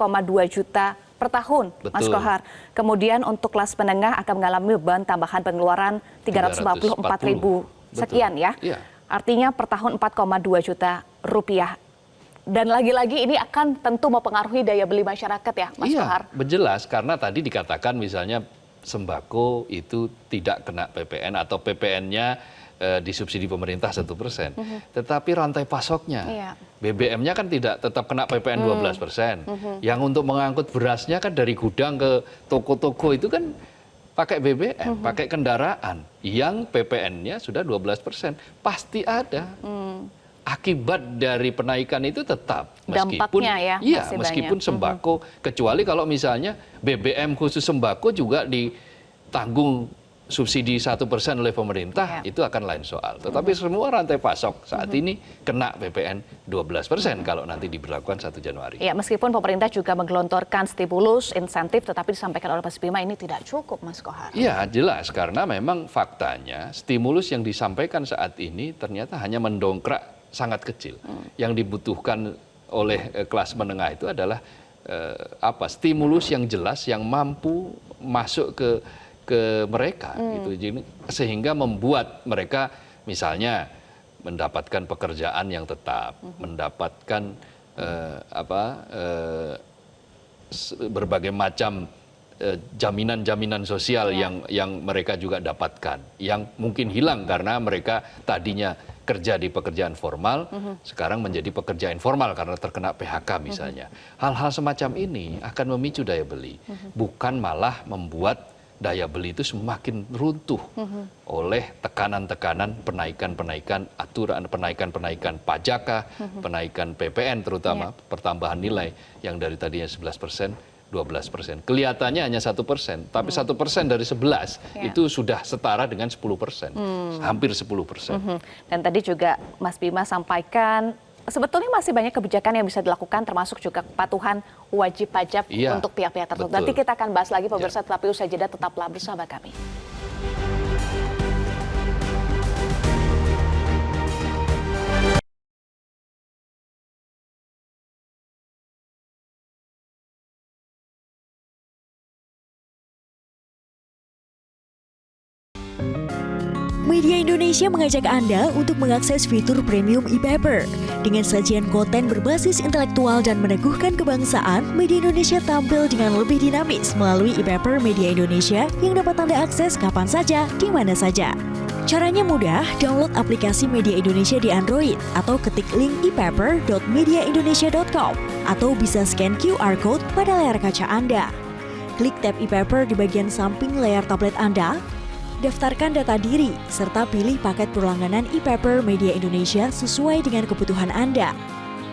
juta per tahun, Mas Kohar. Kemudian untuk kelas menengah akan mengalami beban tambahan pengeluaran 354.000 sekian ya. Artinya per tahun 4,2 juta rupiah. Dan lagi-lagi ini akan tentu mempengaruhi daya beli masyarakat ya, Mas Kohar. Iya, berjelas karena tadi dikatakan misalnya sembako itu tidak kena PPN atau PPN-nya disubsidi pemerintah 1%. Tetapi rantai pasoknya, BBM-nya kan tidak tetap kena PPN 12%. Yang untuk mengangkut berasnya kan dari gudang ke toko-toko itu kan pakai BBM, pakai kendaraan. Yang PPN-nya sudah 12%. Pasti ada. Akibat dari penaikan itu tetap. Meskipun, meskipun sembako, kecuali kalau misalnya BBM khusus sembako juga ditanggung subsidi 1% oleh pemerintah, itu akan lain soal. Tetapi semua rantai pasok saat ini kena PPN 12% kalau nanti diberlakukan 1 Januari. Ya, meskipun pemerintah juga menggelontorkan stimulus, insentif, tetapi disampaikan oleh Mas Bima ini tidak cukup, Mas Kohar. Iya, jelas. Karena memang faktanya stimulus yang disampaikan saat ini ternyata hanya mendongkrak sangat kecil. Yang dibutuhkan oleh kelas menengah itu adalah stimulus yang jelas, yang mampu masuk ke mereka gitu, sehingga membuat mereka misalnya mendapatkan pekerjaan yang tetap, mendapatkan berbagai macam jaminan-jaminan sosial yang mereka juga dapatkan, yang mungkin hilang karena mereka tadinya kerja di pekerjaan formal, sekarang menjadi pekerja informal karena terkena PHK misalnya. Hal-hal semacam ini akan memicu daya beli, bukan malah membuat daya beli itu semakin runtuh oleh tekanan-tekanan penaikan-penaikan aturan, penaikan-penaikan pajak, penaikan PPN terutama, pertambahan nilai yang dari tadinya 11%, 12%. Kelihatannya hanya 1%, tapi 1% dari 11 itu sudah setara dengan 10%, hampir 10%. Dan tadi juga Mas Bima sampaikan, sebetulnya masih banyak kebijakan yang bisa dilakukan, termasuk juga kepatuhan wajib pajak untuk pihak-pihak tertentu. Nanti kita akan bahas lagi pemirsa, tetapi usai jeda tetaplah bersama kami. Media Indonesia mengajak Anda untuk mengakses fitur premium e-paper. Dengan sajian konten berbasis intelektual dan meneguhkan kebangsaan, Media Indonesia tampil dengan lebih dinamis melalui e-paper Media Indonesia yang dapat Anda akses kapan saja, di mana saja. Caranya mudah, download aplikasi Media Indonesia di Android atau ketik link e-paper.mediaindonesia.com atau bisa scan QR Code pada layar kaca Anda. Klik tab e-paper di bagian samping layar tablet Anda, daftarkan data diri, serta pilih paket berlangganan e-paper Media Indonesia sesuai dengan kebutuhan Anda.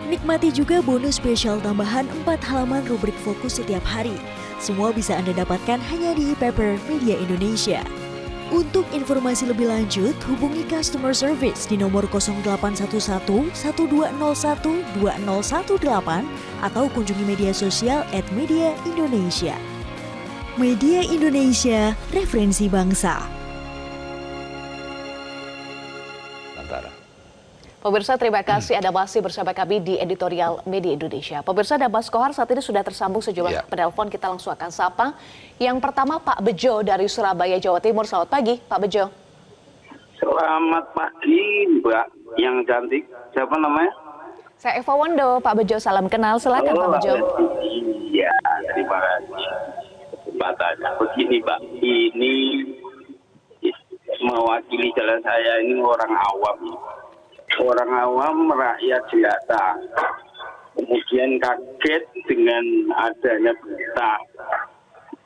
Nikmati juga bonus spesial tambahan 4 halaman rubrik fokus setiap hari. Semua bisa Anda dapatkan hanya di e-paper Media Indonesia. Untuk informasi lebih lanjut, hubungi customer service di nomor 0811 1201 2018 atau kunjungi media sosial @mediaindonesia. Media Indonesia, referensi bangsa. Antara. Pemirsa, terima kasih Anda masih bersama kami di editorial Media Indonesia. Pemirsa, dan Mas Kohar saat ini sudah tersambung sejumlah penelpon. Kita langsung akan sapa. Yang pertama Pak Bejo dari Surabaya, Jawa Timur. Selamat pagi, Pak Bejo. Selamat pagi, Mbak yang cantik. Siapa namanya? Saya Eva Wondo, Pak Bejo. Salam kenal. Silakan Pak Bejo. Iya, terima kasih. Kesempatannya. Begini, Mbak. Ini mewakili jalan saya ini orang awam. Orang awam, rakyat jelata. Kemudian kaget dengan adanya berita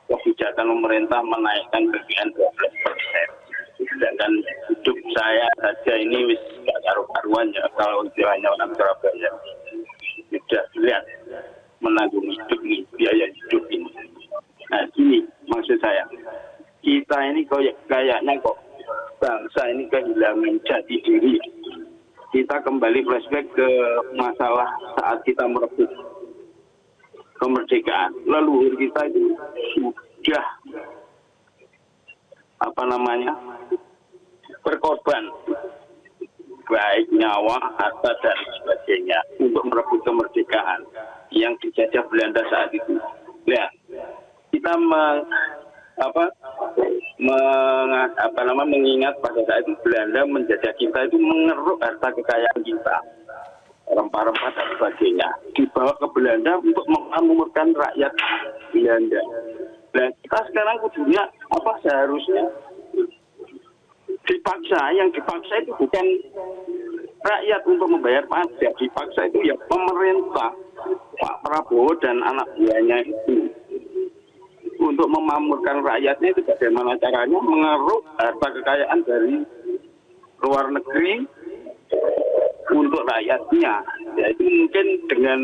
kebijakan pemerintah menaikkan BPN 12%. Sedangkan hidup saya saja ini wis gak karu-karuan ya, kalau istilahnya orang Surabaya. Sudah lihat menanggung hidup nih, biaya hidup ini. Nah, gini maksud saya. Kita ini kayaknya kok bangsa ini kehilangan jati diri. Kita kembali flashback ke masalah saat kita merebut kemerdekaan. Leluhur kita itu sudah berkorban baik nyawa, harta dan sebagainya untuk merebut kemerdekaan yang dijajah Belanda saat itu. Ya, kita mengingat pada saat itu Belanda menjajah kita itu mengeruk harta kekayaan kita, rempah-rempah dan sebagainya, dibawa ke Belanda untuk memakmurkan rakyat Belanda. Nah, kita sekarang kudunya seharusnya dipaksa. Yang dipaksa itu bukan rakyat untuk membayar pajak, dipaksa itu ya pemerintah, Pak Prabowo dan anak buahnya itu. Untuk memakmurkan rakyatnya itu bagaimana caranya mengeruk harta kekayaan dari luar negeri untuk rakyatnya. Yaitu mungkin dengan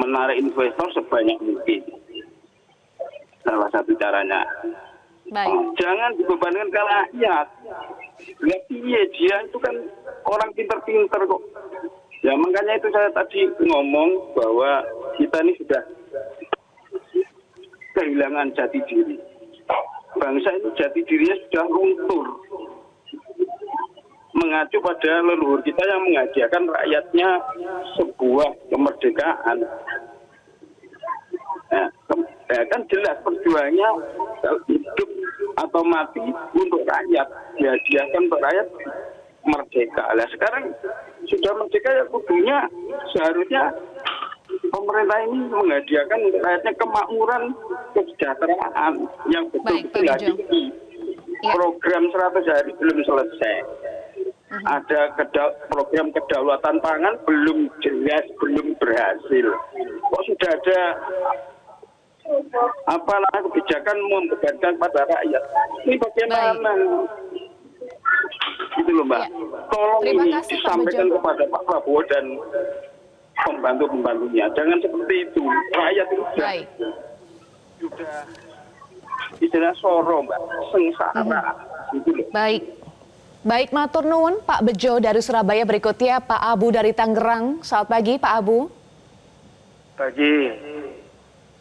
menarik investor sebanyak mungkin. Salah satu caranya. Baik. Jangan dibebankan ke rakyat. Lihat dia itu kan orang pinter-pinter kok. Ya makanya itu saya tadi ngomong bahwa kita ini sudah kehilangan jati diri. Bangsa ini jati dirinya sudah luntur. Mengacu pada leluhur kita yang menghadiahkan rakyatnya sebuah kemerdekaan. Nah, kan jelas perjuangannya hidup atau mati untuk rakyat. Dihadiahkan untuk rakyat merdeka. Nah, sekarang sudah merdeka ya kudunya seharusnya pemerintah ini menghadiahkan untuk rakyatnya kemakmuran, kesejahteraan yang betul-betul hakiki. Program 100 hari belum selesai. Ada program kedaulatan pangan belum jelas, belum berhasil. Kok sudah ada kebijakan membebankan pada rakyat? Ini bagaimana? Gitu loh, Mbak. Tolong ini disampaikan kepada Pak Prabowo dan pembantu-pembantunya. Jangan seperti itu. Rakyat itu sudah istilah soro, Mbak. Sengsara. Gitu loh. Baik, matur nuwun Pak Bejo dari Surabaya. Berikutnya Pak Abu dari Tangerang. Selamat pagi Pak Abu. Pagi.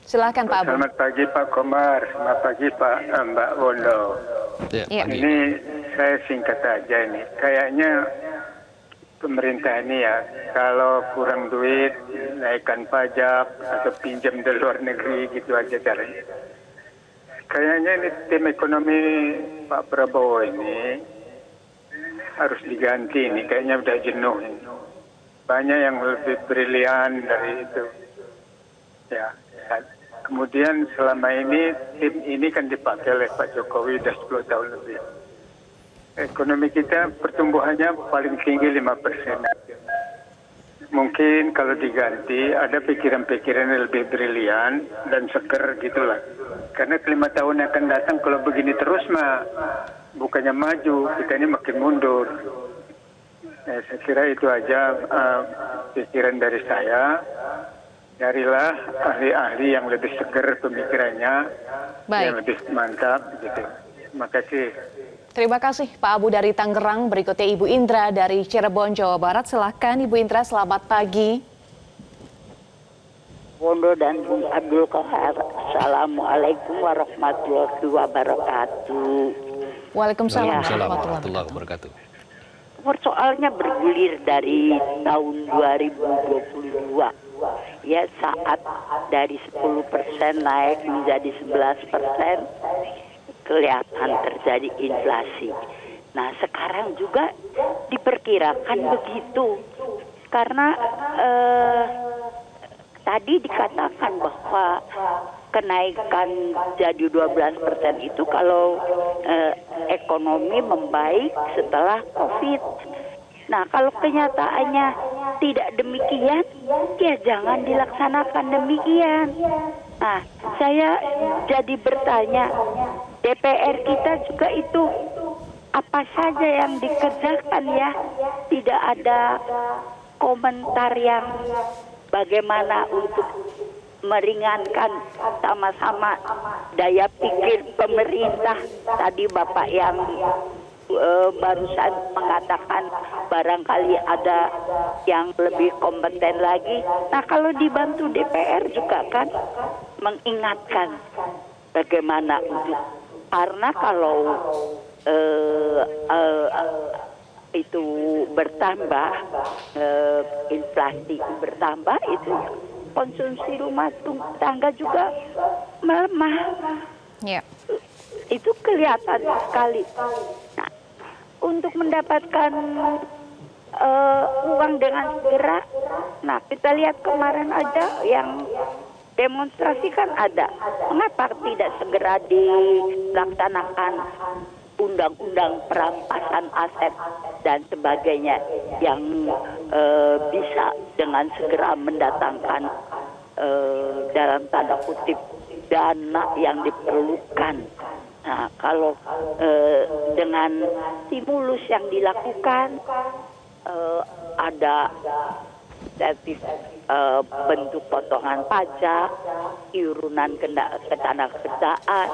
Silakan Pak Abu. Selamat pagi Pak Komar. Selamat pagi Mbak Wondo. Ya, pagi. Ini saya singkat aja ini. Kayaknya pemerintah ini ya, kalau kurang duit, naikkan pajak atau pinjam di luar negeri gitu aja caranya. Kayaknya ini tim ekonomi Pak Prabowo ini harus diganti ini. Kayaknya udah jenuh ini. Banyak yang lebih brilian dari itu. Ya. Kemudian selama ini tim ini kan dipakai oleh Pak Jokowi sudah 10 tahun lebih. Ekonomi kita pertumbuhannya paling tinggi 5%. Mungkin kalau diganti ada pikiran-pikiran yang lebih brilian dan seger gitulah. Karena 5 tahun yang akan datang kalau begini terus mah bukannya maju, kita ini makin mundur. Saya kira itu aja pikiran dari saya. Carilah ahli-ahli yang lebih seger pemikirannya, yang lebih mantap gitu. Terima kasih. Terima kasih Pak Abu dari Tangerang. Berikutnya Ibu Indra dari Cirebon, Jawa Barat. Silahkan Ibu Indra, selamat pagi. Wondo dan Bung Abdul Qahar. Assalamualaikum warahmatullahi wabarakatuh. Waalaikumsalam warahmatullahi wabarakatuh. Soalnya bergulir dari tahun 2022. Ya, saat dari 10% naik menjadi 11%, kelihatan terjadi inflasi. Nah, sekarang juga diperkirakan begitu. Karena tadi dikatakan bahwa kenaikan jadi 12% itu kalau ekonomi membaik setelah COVID. Nah, kalau kenyataannya tidak demikian, ya jangan dilaksanakan demikian. Nah, saya jadi bertanya, DPR kita juga itu apa saja yang dikerjakan ya? Tidak ada komentar yang bagaimana untuk meringankan sama-sama daya pikir pemerintah. Tadi Bapak yang barusan mengatakan barangkali ada yang lebih kompeten lagi. Nah, kalau dibantu DPR juga kan mengingatkan bagaimana untuk, karena kalau itu bertambah, inflasi bertambah, itu konsumsi rumah tangga juga melemah. Ya. Itu kelihatan sekali. Nah, untuk mendapatkan uang dengan segera, nah kita lihat kemarin aja yang demonstrasi kan ada. Mengapa tidak segera dilaksanakan undang-undang perampasan aset dan sebagainya yang bisa dengan segera mendatangkan dalam tanda kutip dana yang diperlukan. Nah, kalau dengan stimulus yang dilakukan, ada bentuk potongan pajak, iuran ketenagakerjaan,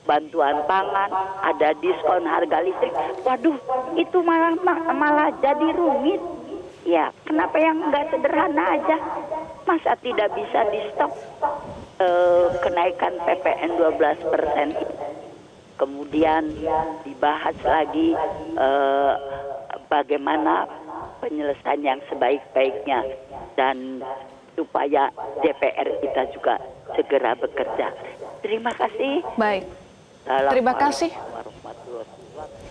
bantuan pangan, ada diskon harga listrik. Waduh, itu malah jadi rumit. Ya, kenapa yang nggak sederhana aja? Masa tidak bisa di stop kenaikan PPN 12%? Kemudian dibahas lagi bagaimana penyelesaian yang sebaik-baiknya dan supaya DPR kita juga segera bekerja. Terima kasih. Baik. Terima kasih.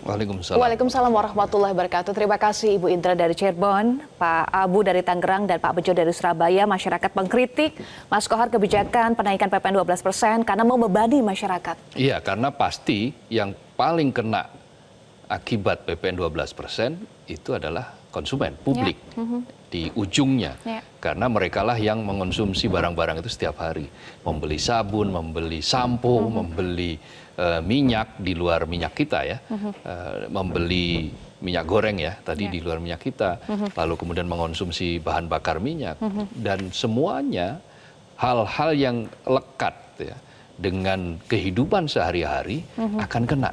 Waalaikumsalam. Waalaikumsalam warahmatullahi wabarakatuh. Terima kasih Ibu Indra dari Cirebon, Pak Abu dari Tangerang, dan Pak Bejo dari Surabaya. Masyarakat mengkritik Mas Kohar kebijakan penaikan PPN 12% karena membebani masyarakat. Iya, karena pasti yang paling kena akibat PPN 12% itu adalah konsumen, publik. Di ujungnya, karena merekalah yang mengonsumsi barang-barang itu setiap hari, membeli sabun, membeli sampo, membeli minyak di luar minyak kita ya, membeli minyak goreng ya tadi di luar minyak kita, lalu kemudian mengonsumsi bahan bakar minyak, dan semuanya hal-hal yang lekat ya dengan kehidupan sehari-hari akan kena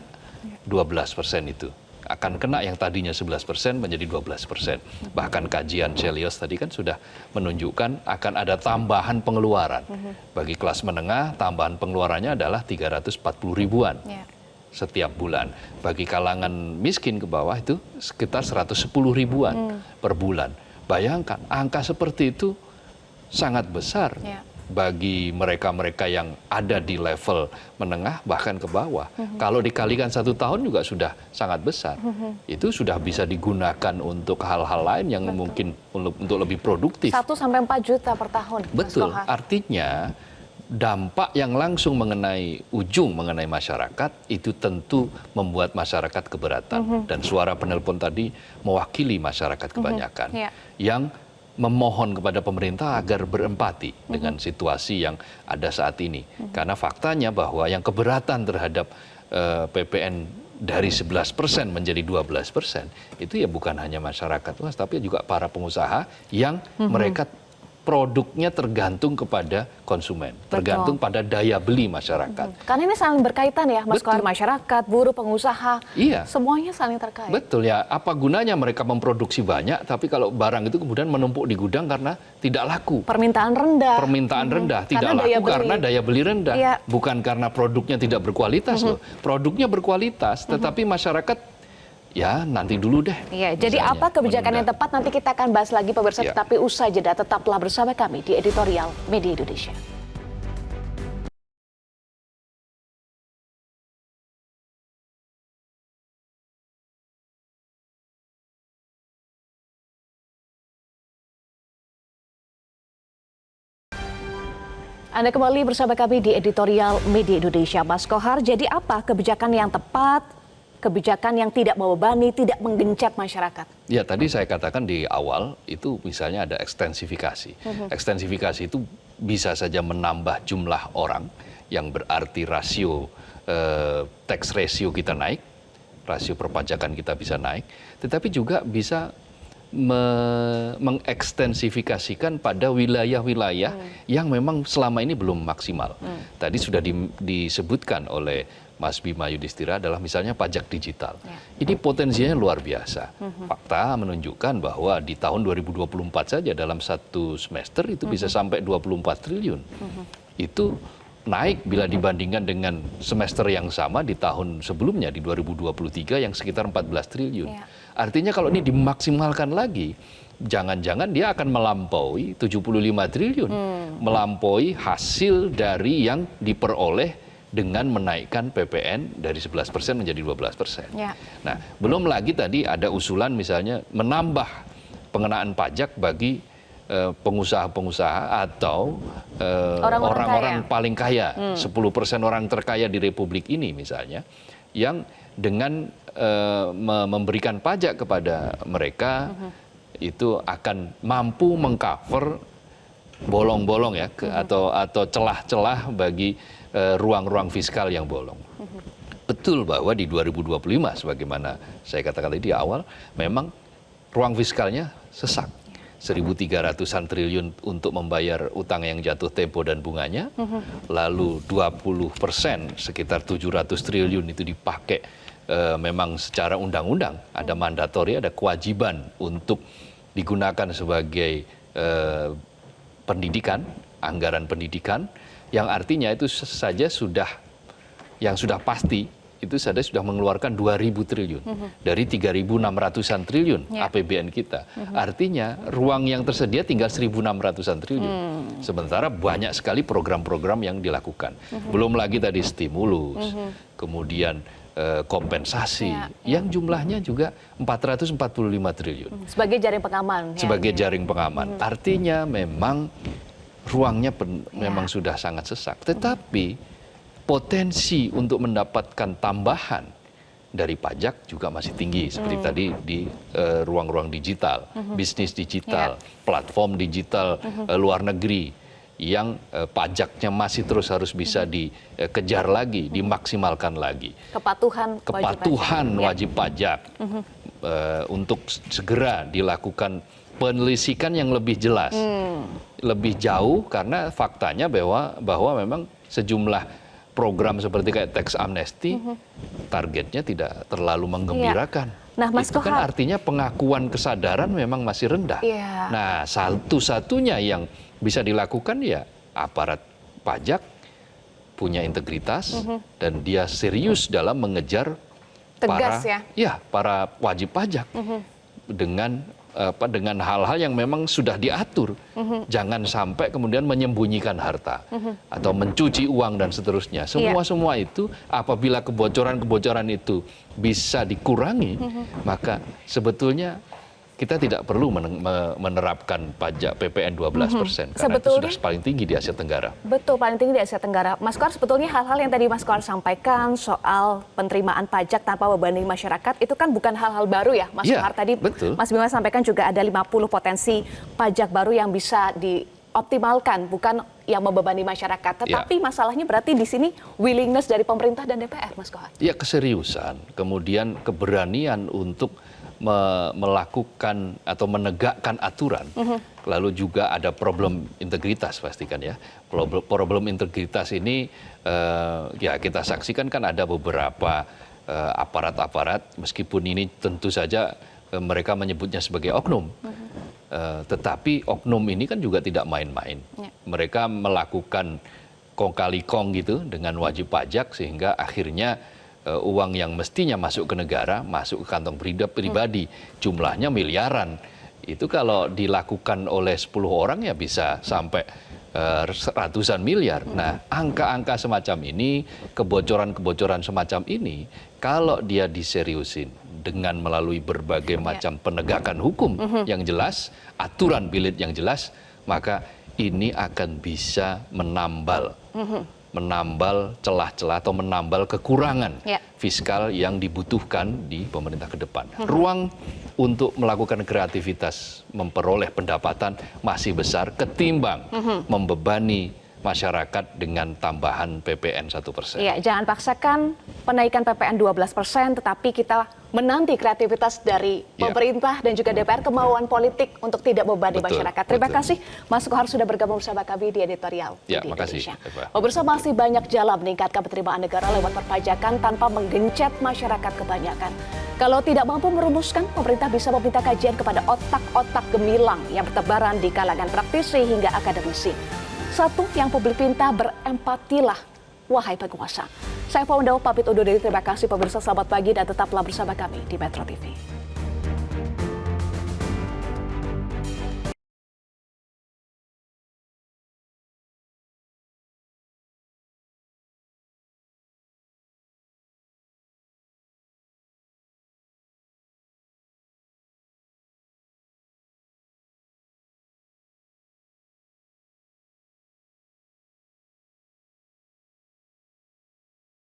12% itu. Akan kena yang tadinya 11% menjadi 12%. Bahkan kajian Celios tadi kan sudah menunjukkan akan ada tambahan pengeluaran. Bagi kelas menengah, tambahan pengeluarannya adalah 340 ribuan setiap bulan. Bagi kalangan miskin ke bawah itu sekitar 110 ribuan per bulan. Bayangkan, angka seperti itu sangat besar. Bagi mereka-mereka yang ada di level menengah bahkan ke bawah. Kalau dikalikan 1 tahun juga sudah sangat besar. Itu sudah bisa digunakan untuk hal-hal lain yang mungkin untuk lebih produktif. 1-4 juta per tahun. Betul, artinya dampak yang langsung mengenai masyarakat itu tentu membuat masyarakat keberatan. Dan suara penelpon tadi mewakili masyarakat kebanyakan yang memohon kepada pemerintah agar berempati dengan situasi yang ada saat ini. Karena faktanya bahwa yang keberatan terhadap PPN dari 11% menjadi 12%, itu ya bukan hanya masyarakat luas, tapi juga para pengusaha yang mereka produknya tergantung kepada konsumen, tergantung pada daya beli masyarakat. Karena ini saling berkaitan ya, Mas Kohar, masyarakat, buruh, pengusaha, Iya. semuanya saling terkait. Betul ya, apa gunanya mereka memproduksi banyak, tapi kalau barang itu kemudian menumpuk di gudang karena tidak laku. Permintaan rendah. Permintaan rendah, tidak Karena daya laku beli. karena daya beli rendah. Iya. Bukan karena produknya tidak berkualitas loh. Produknya berkualitas, tetapi masyarakat ya nanti dulu deh. Iya, jadi misalnya, apa kebijakan yang menunda. tepat nanti kita akan bahas lagi pemirsa, Ya. tetapi usai jeda tetaplah bersama kami di Editorial Media Indonesia. Anda kembali bersama kami di Editorial Media Indonesia. Mas Kohar, jadi apa kebijakan yang tepat, kebijakan yang tidak membebani, tidak menggencet masyarakat? Ya, tadi saya katakan di awal itu misalnya ada ekstensifikasi. Ekstensifikasi itu bisa saja menambah jumlah orang, yang berarti rasio tax ratio kita naik, rasio perpajakan kita bisa naik, tetapi juga bisa mengekstensifikasikan pada wilayah-wilayah yang memang selama ini belum maksimal. Tadi sudah disebutkan oleh Mas Bima Yudhistira adalah misalnya pajak digital. Ini potensinya luar biasa. Fakta menunjukkan bahwa di tahun 2024 saja dalam satu semester itu bisa sampai 24 triliun. Itu naik bila dibandingkan dengan semester yang sama di tahun sebelumnya di 2023 yang sekitar 14 triliun. Artinya kalau ini dimaksimalkan lagi, jangan-jangan dia akan melampaui 75 triliun. Melampaui hasil dari yang diperoleh dengan menaikkan PPN dari 11% menjadi 12%. Ya. Nah, belum lagi tadi ada usulan misalnya menambah pengenaan pajak bagi pengusaha-pengusaha atau orang-orang paling kaya, 10% orang terkaya di Republik ini misalnya, yang dengan memberikan pajak kepada mereka itu akan mampu mengcover bolong-bolong ya atau celah-celah bagi ruang-ruang fiskal yang bolong. Betul bahwa di 2025 sebagaimana saya katakan tadi di awal memang ruang fiskalnya sesak. 1.300-an triliun untuk membayar utang yang jatuh tempo dan bunganya, lalu 20% sekitar 700 triliun itu dipakai memang secara undang-undang, ada mandatori, ada kewajiban untuk digunakan sebagai pendidikan, anggaran pendidikan, yang artinya itu saja sudah pasti itu saja sudah mengeluarkan 2.000 triliun dari 3.600-an triliun APBN kita. Artinya ruang yang tersedia tinggal 1.600-an triliun. Sementara banyak sekali program-program yang dilakukan. Belum lagi tadi stimulus, kemudian kompensasi yang jumlahnya juga 445 triliun. Sebagai jaring pengaman. Sebagai jaring pengaman. Artinya memang ruangnya memang sudah sangat sesak. Tetapi potensi untuk mendapatkan tambahan dari pajak juga masih tinggi. Seperti tadi di ruang-ruang digital, bisnis digital, platform digital luar negeri yang pajaknya masih terus harus bisa dikejar lagi, dimaksimalkan lagi. Kepatuhan wajib pajak untuk segera dilakukan penelusuran yang lebih jelas, lebih jauh, karena faktanya bahwa memang sejumlah program seperti kayak tax amnesty targetnya tidak terlalu menggembirakan. Nah, Mas itu kan Kohar, artinya pengakuan kesadaran memang masih rendah. Nah, satu-satunya yang bisa dilakukan ya aparat pajak punya integritas dan dia serius dalam mengejar para wajib pajak dengan hal-hal yang memang sudah diatur. Jangan sampai kemudian menyembunyikan harta atau mencuci uang dan seterusnya. Semua itu apabila kebocoran-kebocoran itu bisa dikurangi, maka sebetulnya kita tidak perlu menerapkan pajak PPN 12%, karena itu sudah paling tinggi di Asia Tenggara. Betul, paling tinggi di Asia Tenggara. Mas Kohar, sebetulnya hal-hal yang tadi Mas Kohar sampaikan soal penerimaan pajak tanpa membebani masyarakat, itu kan bukan hal-hal baru ya, Mas Kohar. Tadi betul. Mas Bima sampaikan juga ada 50 potensi pajak baru yang bisa dioptimalkan, bukan yang membebani masyarakat. Tetapi masalahnya berarti di sini willingness dari pemerintah dan DPR, Mas Kohar. Ya, keseriusan, kemudian keberanian untuk melakukan atau menegakkan aturan, lalu juga ada problem integritas pastikan ya. Problem integritas ini ya kita saksikan kan ada beberapa aparat-aparat, meskipun ini tentu saja mereka menyebutnya sebagai oknum. Tetapi oknum ini kan juga tidak main-main. Mereka melakukan kong kali kong gitu dengan wajib pajak sehingga akhirnya uang yang mestinya masuk ke negara masuk ke kantong pribadi, jumlahnya miliaran. Itu kalau dilakukan oleh 10 orang ya bisa sampai ratusan miliar. Nah, angka-angka semacam ini, kebocoran-kebocoran semacam ini, kalau dia diseriusin dengan melalui berbagai macam penegakan hukum yang jelas, aturan bilit yang jelas, maka ini akan bisa menambal celah-celah atau menambal kekurangan fiskal yang dibutuhkan di pemerintah ke depan. Ruang untuk melakukan kreativitas, memperoleh pendapatan masih besar ketimbang membebani masyarakat dengan tambahan PPN 1%. Iya, jangan paksakan penaikan PPN 12%, tetapi kita menanti kreativitas dari pemerintah dan juga DPR, kemauan politik untuk tidak membebani masyarakat. Terima kasih Mas Kohar sudah bergabung bersama kami di editorial di Indonesia. Pemirsa, masih banyak jalan meningkatkan penerimaan negara lewat perpajakan tanpa menggencet masyarakat kebanyakan. Kalau tidak mampu merumuskan, pemerintah bisa meminta kajian kepada otak-otak gemilang yang bertebaran di kalangan praktisi hingga akademisi. Satu yang publik minta, berempatilah, wahai penguasa. Saya Faunda pamit undur diri, terima kasih pemirsa, selamat pagi dan tetaplah bersama kami di Metro TV.